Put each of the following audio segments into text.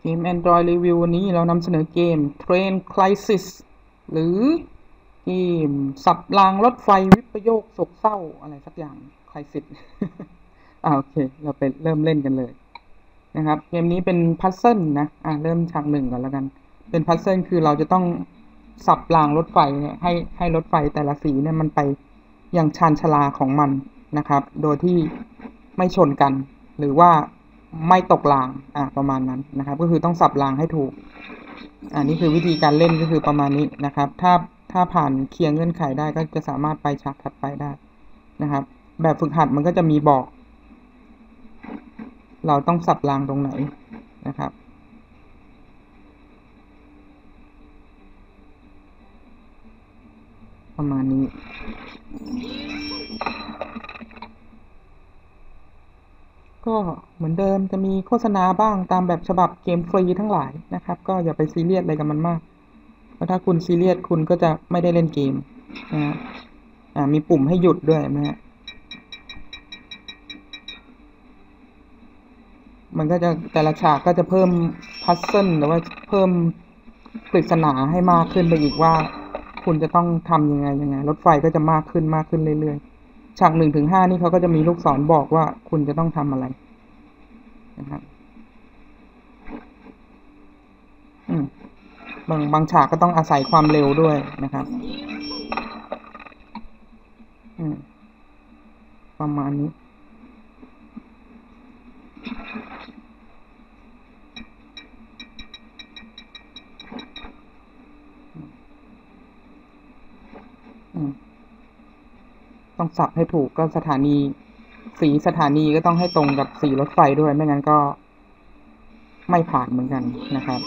เกม Android Review วันนี้เรานำเสนอเกม Train Crisis หรือเกมสับรางรถไฟวิปโยคโศกเศร้าอะไรสักอย่าง Crisis โอเคเราไปเริ่มเล่นกันเลยนะครับเกมนี้เป็นพัซเซิลนะเริ่มฉากหนึ่งก่อนแล้วกันเป็นพัซเซิลคือเราจะต้องสับรางรถไฟเนี่ยให้รถไฟแต่ละสีเนี่ยมันไปอย่างชานชาลาของมันนะครับโดยที่ไม่ชนกันหรือว่าไม่ตกรางประมาณนั้นนะครับก็คือต้องสับรางให้ถูกนี่คือวิธีการเล่นก็คือประมาณนี้นะครับถ้าผ่านเคลียร์เงื่อนไขได้ก็จะสามารถไปฉากถัดไปได้นะครับแบบฝึกหัดมันก็จะมีบอกเราต้องสับรางตรงไหนนะครับประมาณนี้ก็เหมือนเดิมจะมีโฆษณาบ้างตามแบบฉบับเกมฟรีทั้งหลายนะครับก็อย่าไปซีเรียสอะไรกับมันมากเพราะถ้าคุณซีเรียสคุณก็จะไม่ได้เล่นเกมนะมีปุ่มให้หยุดด้วยนะฮะมันก็จะแต่ละฉากก็จะเพิ่มพัซเซิลหรือว่าเพิ่มปริศนาให้มากขึ้นไปอีกว่าคุณจะต้องทำยังไงรถไฟก็จะมากขึ้นเรื่อยๆฉาก1-5นี่เขาก็จะมีลูกศรบอกว่าคุณจะต้องทำอะไรนะครับบางฉากก็ต้องอาศัยความเร็วด้วยนะครับประมาณนี้ต้องสับให้ถูกก็สถานีสีสถานีก็ต้องให้ตรงกับสีรถไฟด้วยไม่งั้นก็ไม่ผ่านเหมือนกันนะครับ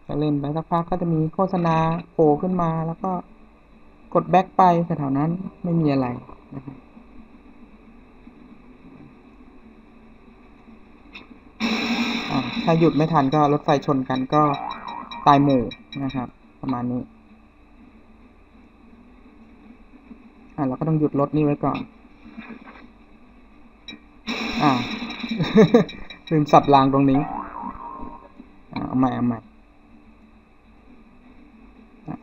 จะเล่นไปสักพักก็จะมีโฆษณาโผล่ขึ้นมาแล้วก็กดแบ็คไปแถวนั้นไม่มีอะไรนะครับถ้าหยุดไม่ทันก็รถไฟชนกันก็ตายหมู่นะครับประมาณนี้เราก็ต้องหยุดรถนี่ไว้ก่อนลืมสับรางตรงนี้เอาใหม่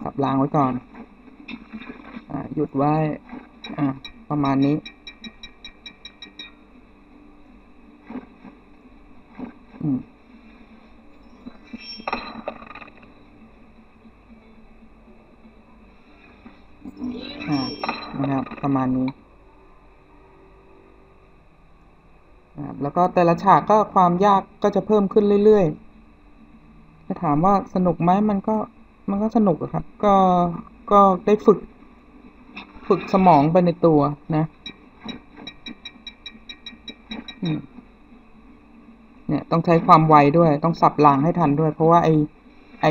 สับรางไว้ก่อนหยุดไว้ประมาณนี้นะครับประมาณนี้แล้วก็แต่ละฉากก็ความยากก็จะเพิ่มขึ้นเรื่อยๆจะถามว่าสนุกไหมมันก็สนุกครับก็ได้ฝึกสมองไปในตัวนะเนี่ยต้องใช้ความไวด้วยต้องสับรางให้ทันด้วยเพราะว่าไอ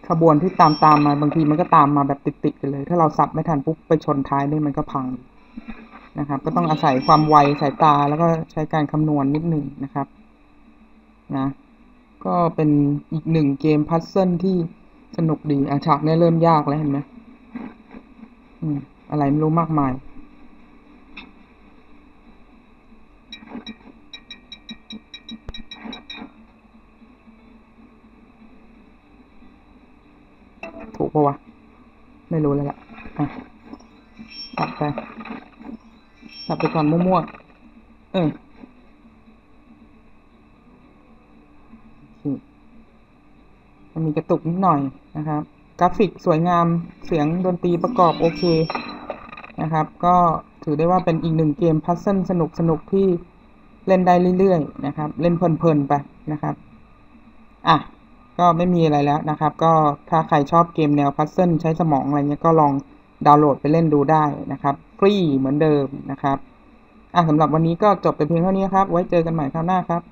ขบวนที่ตามมาบางทีมันก็ตามมาแบบติดกันเลยถ้าเราสับไม่ทันปุ๊บไปชนท้ายนี่มันก็พังนะครับก็ต้องอาศัยความไวสายตาแล้วก็ใช้การคำนวณนิดหนึ่งนะครับนะก็เป็นอีกหนึ่งเกมพัซเซิลที่สนุกดีฉากนี้เริ่มยากแล้วเห็นไหมอะไรไม่รู้มากมายถูกปะวะไม่รู้เลยล่ะตัดไปก่อนมั่วมันมีกระตุกนิดหน่อยนะครับกราฟิกสวยงามเสียงดนตรีประกอบโอเคนะครับก็ถือได้ว่าเป็นอีกหนึ่งเกมพัซเซิลสนุกที่เล่นได้เรื่อยๆนะครับเล่นเพลินๆไปนะครับก็ไม่มีอะไรแล้วนะครับก็ถ้าใครชอบเกมแนวพัซเซิลใช้สมองอะไรเงี้ยก็ลองดาวน์โหลดไปเล่นดูได้นะครับฟรีเหมือนเดิมนะครับสำหรับวันนี้ก็จบไปเพียงเท่านี้ครับไว้เจอกันใหม่คราวหน้าครับ